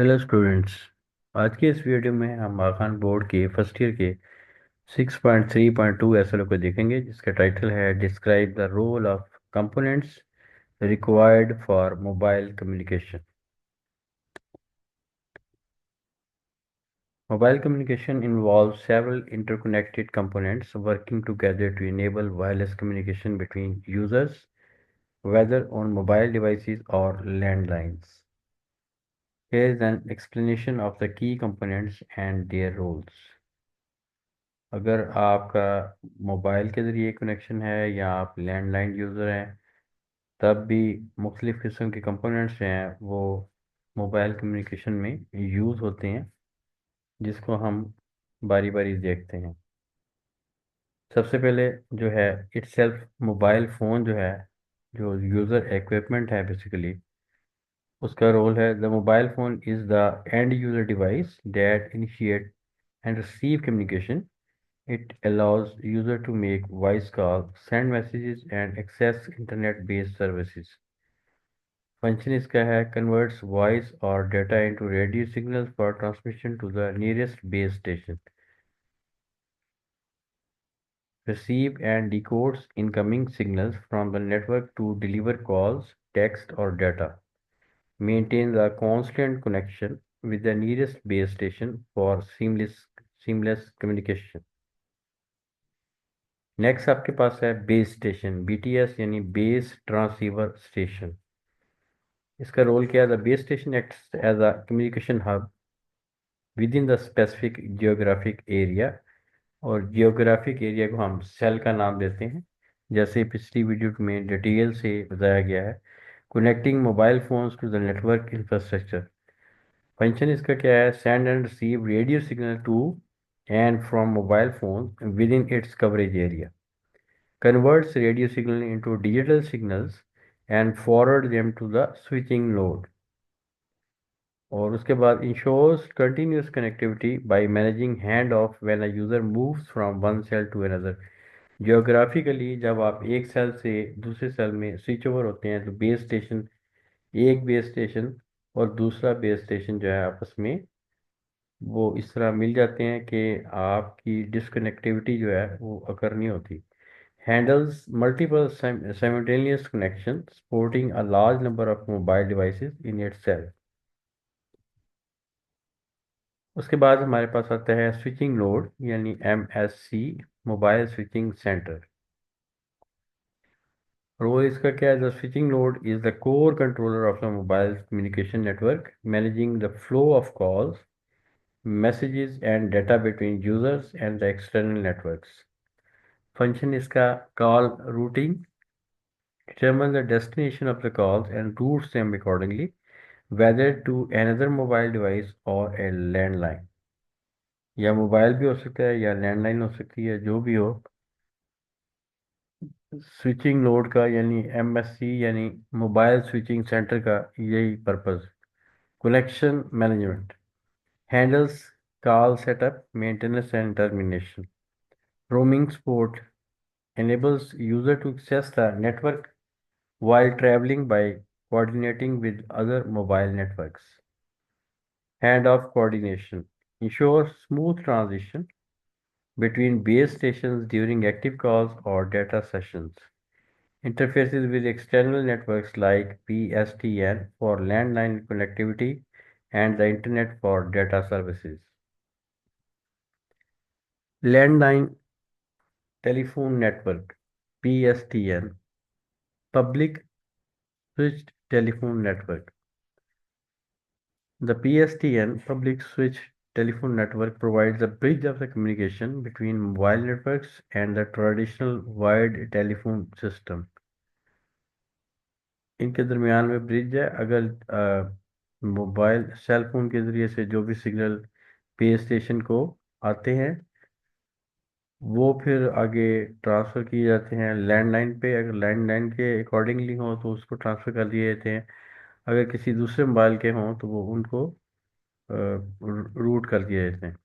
Hello students. आज के इस वीडियो में हम आखान बोर्ड के फर्स्ट ईयर के 6.3.2 एसएलओ को देखेंगे, जिसका टाइटल है describe the role of components required for mobile communication. Mobile communication involves several interconnected components working together to enable wireless communication between users, whether on mobile devices or landlines. Here is an explanation of the key components and their roles. अगर आपका mobile के ज़रिए connection है या आप landline user हैं, तब भी मुख्तलिफ़ किस्म के कंपोनेंट्स हैं वो मोबाइल कम्युनिकेशन में यूज़ होते हैं, जिसको हम बारी बारी देखते हैं। सबसे पहले जो है इटसेल्फ मोबाइल फ़ोन जो है, जो यूज़र इक्विपमेंट है बेसिकली, उसका रोल है the mobile phone is the end user device that initiate and receive communication. It allows user to make voice calls, send messages, and access internet-based services. Function इसका है converts voice or data into radio signals for transmission to the nearest base station. Receive and decodes incoming signals from the network to deliver calls, text, or data. Maintains a constant connection with the nearest base station for seamless communication. Next आपके पास है base station, BTS यानी base transceiver station. इसका role क्या है? The base station acts as a communication hub within the specific geographic area, और geographic area को हम सेल का नाम देते हैं, जैसे पिछली वीडियो में डिटेल से बताया गया है। Connecting mobile phones to the network infrastructure. Function इसका क्या है? Send and receive radio signal to and from mobile phone within its coverage area, converts radio signal into digital signals and forward them to the switching node. और उसके बाद ensures continuous connectivity by managing handoff when a user moves from one cell to another. Geographically जब आप एक cell से दूसरे cell में switch over होते हैं, तो बेस स्टेशन, एक बेस स्टेशन और दूसरा बेस स्टेशन जो है आपस में वो इस तरह मिल जाते हैं कि आपकी डिसकनेक्टिविटी जो है वो अकर नहीं होती। Handles multiple simultaneous connections, supporting a large number of mobile devices in itself. उसके बाद हमारे पास आता है स्विचिंग नोड यानी MSC, mobile switching centre. Role इसका क्या है? The switching node is the core controller of the mobile communication network, managing the flow of calls, messages and data between users and the external networks. Function इसका call routing, determine the destination of the calls and routes them accordingly, whether to another mobile device or a landline. या mobile भी हो सकता है या landline हो सकती है, जो भी हो। स्विचिंग नोड का यानी एमएससी यानी मोबाइल स्विचिंग सेंटर का यही purpose. Connection management handles call setup, maintenance and termination. Roaming support enables user to access the network while traveling by coordinating with other mobile networks. Handoff coordination ensures smooth transition between base stations during active calls or data sessions. Interfaces with external networks like PSTN for landline connectivity and the Internet for data services. Landline Telephone Network PSTN, Public Switched Telephone Network. The PSTN, Public Switch Telephone Network, provides a bridge of the communication between mobile networks and the traditional wired telephone system. इनके दरमियान में bridge है। अगर mobile cell phone के ज़रिए से जो भी सिग्नल पे स्टेशन को आते हैं, वो फिर आगे ट्रांसफ़र किए जाते हैं लैंडलाइन पे। अगर लैंडलाइन के अकॉर्डिंगली हो तो उसको ट्रांसफ़र कर दिए जाते हैं। अगर किसी दूसरे मोबाइल के हों तो वो उनको रूट कर दिए जाते हैं।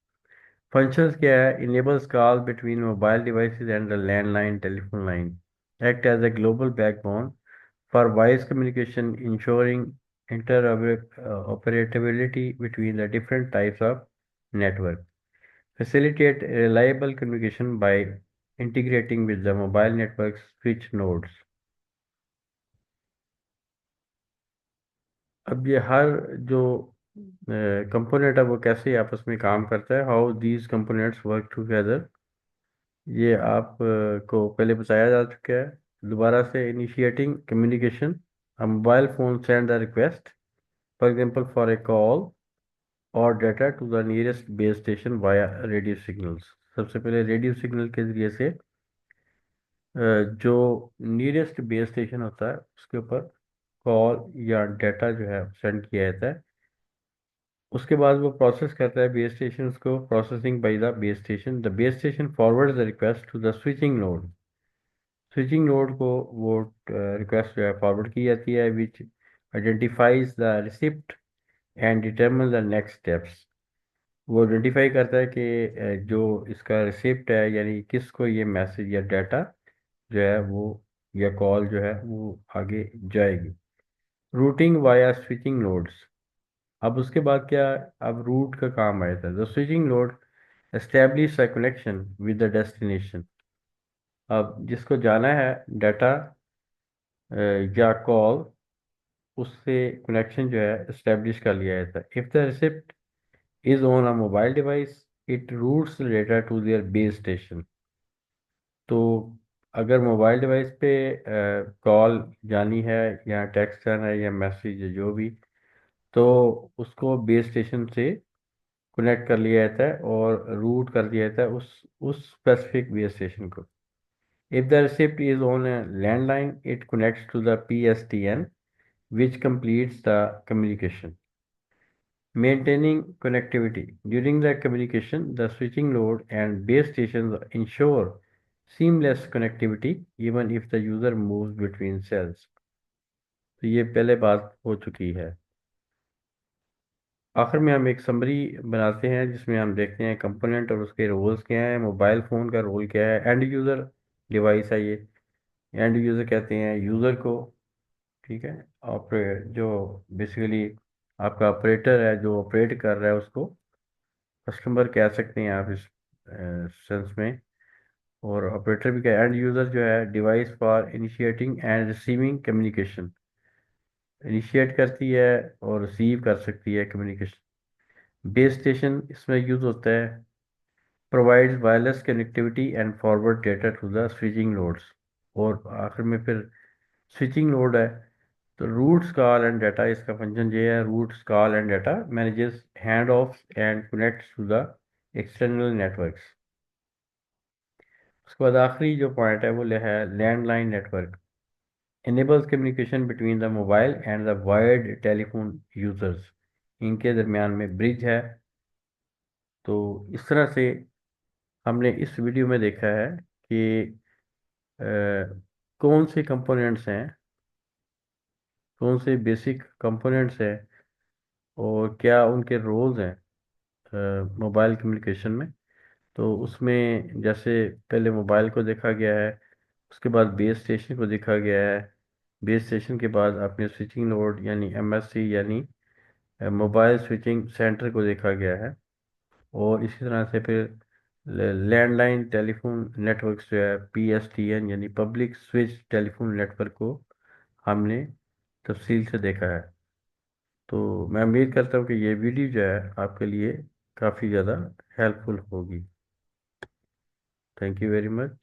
फंक्शंस क्या है? Enables call between mobile devices and the landline telephone line, act as a global backbone for voice communication, ensuring interoperability between the different types of network, facilitate reliable communication by integrating with the mobile network switch nodes. अब ये हर जो component है वो कैसे आपस में काम करता है, how these components work together, ये आप को पहले बताया जा चुका है। दोबारा से initiating communication, a mobile phone send the request for example for a call और data to the nearest base station via radio signals. सबसे पहले रेडियो सिग्नल के जरिए से जो नियरेस्ट बेस स्टेशन होता है उसके ऊपर कॉल या डाटा जो है सेंड किया जाता है। उसके बाद वो प्रोसेस करता है बेस स्टेशन को, processing by the base station, the base station forward the request to the switching node. Switching node को वो रिक्वेस्ट जो है फॉरवर्ड की जाती है, which identifies the receipt and determine the next steps. वो आइडेंटिफाई करता है कि जो इसका रिसिप्ट है यानी किसको ये मैसेज या डाटा जो है वो या कॉल जो है वो आगे जाएगी। Routing via switching nodes. अब उसके बाद क्या, अब रूट का काम आया था। The switching node establish a connection with the destination. अब जिसको जाना है डाटा या कॉल, उससे कनेक्शन जो है एस्टेब्लिश कर लिया जाता है। If the receipt is on a mobile device, it routes data to their base station. तो अगर मोबाइल डिवाइस पे कॉल जानी है या टेक्स्ट जाना है या मैसेज जो भी, तो उसको बेस स्टेशन से कनेक्ट कर लिया जाता है और रूट कर दिया जाता है उस स्पेसिफिक बेस स्टेशन को। If the receipt is on a landline, it connects to the PSTN which completes the communication. Maintaining connectivity. During the communication, the switching node and base stations ensure seamless connectivity even if the user moves between cells. तो ये पहले बात हो चुकी है। आखिर में हम एक समरी बनाते हैं जिसमें हम देखते हैं कंपोनेंट और उसके रोल्स क्या हैं, मोबाइल फ़ोन का रोल क्या है, एंड यूज़र डिवाइस है ये। एंड यूज़र कहते हैं यूज़र को, ठीक है। ऑपरेट जो बेसिकली आपका ऑपरेटर है जो ऑपरेट कर रहा है उसको कस्टमर कह सकते हैं आप इस सेंस में। और ऑपरेटर भी क्या, एंड यूज़र जो है device for initiating and receiving communication, initiate करती है और रिसीव कर सकती है कम्युनिकेशन। बेस स्टेशन इसमें यूज़ होता है, provides wireless connectivity and forward data to the switching nodes. और आखिर में फिर स्विचिंग नोड है, तो रूट्स कॉल एंड डाटा, इसका फंक्शन ये है, routes call and data manages hand off and connects to the external networks. उसके बाद आखिरी जो पॉइंट है वो है landline network, enables communication between the mobile and the wired telephone users। इनके दरमियान में ब्रिज है। तो इस तरह से हमने इस वीडियो में देखा है कि अ, कौन से कंपोनेंट्स हैं, कौन से बेसिक कंपोनेंट्स हैं और क्या उनके रोल्स हैं मोबाइल कम्युनिकेशन में। तो उसमें जैसे पहले मोबाइल को देखा गया है, उसके बाद बेस स्टेशन को देखा गया है, बेस स्टेशन के बाद आपने स्विचिंग नोड यानी MSC यानी मोबाइल स्विचिंग सेंटर को देखा गया है। और इसी तरह से फिर लैंडलाइन टेलीफोन नेटवर्क जो है PSTN यानी पब्लिक स्विच टेलीफोन नेटवर्क को हमने तफसील से देखा है। तो मैं उम्मीद करता हूँ कि ये वीडियो जो है आपके लिए काफ़ी ज़्यादा हेल्पफुल होगी। Thank you very much.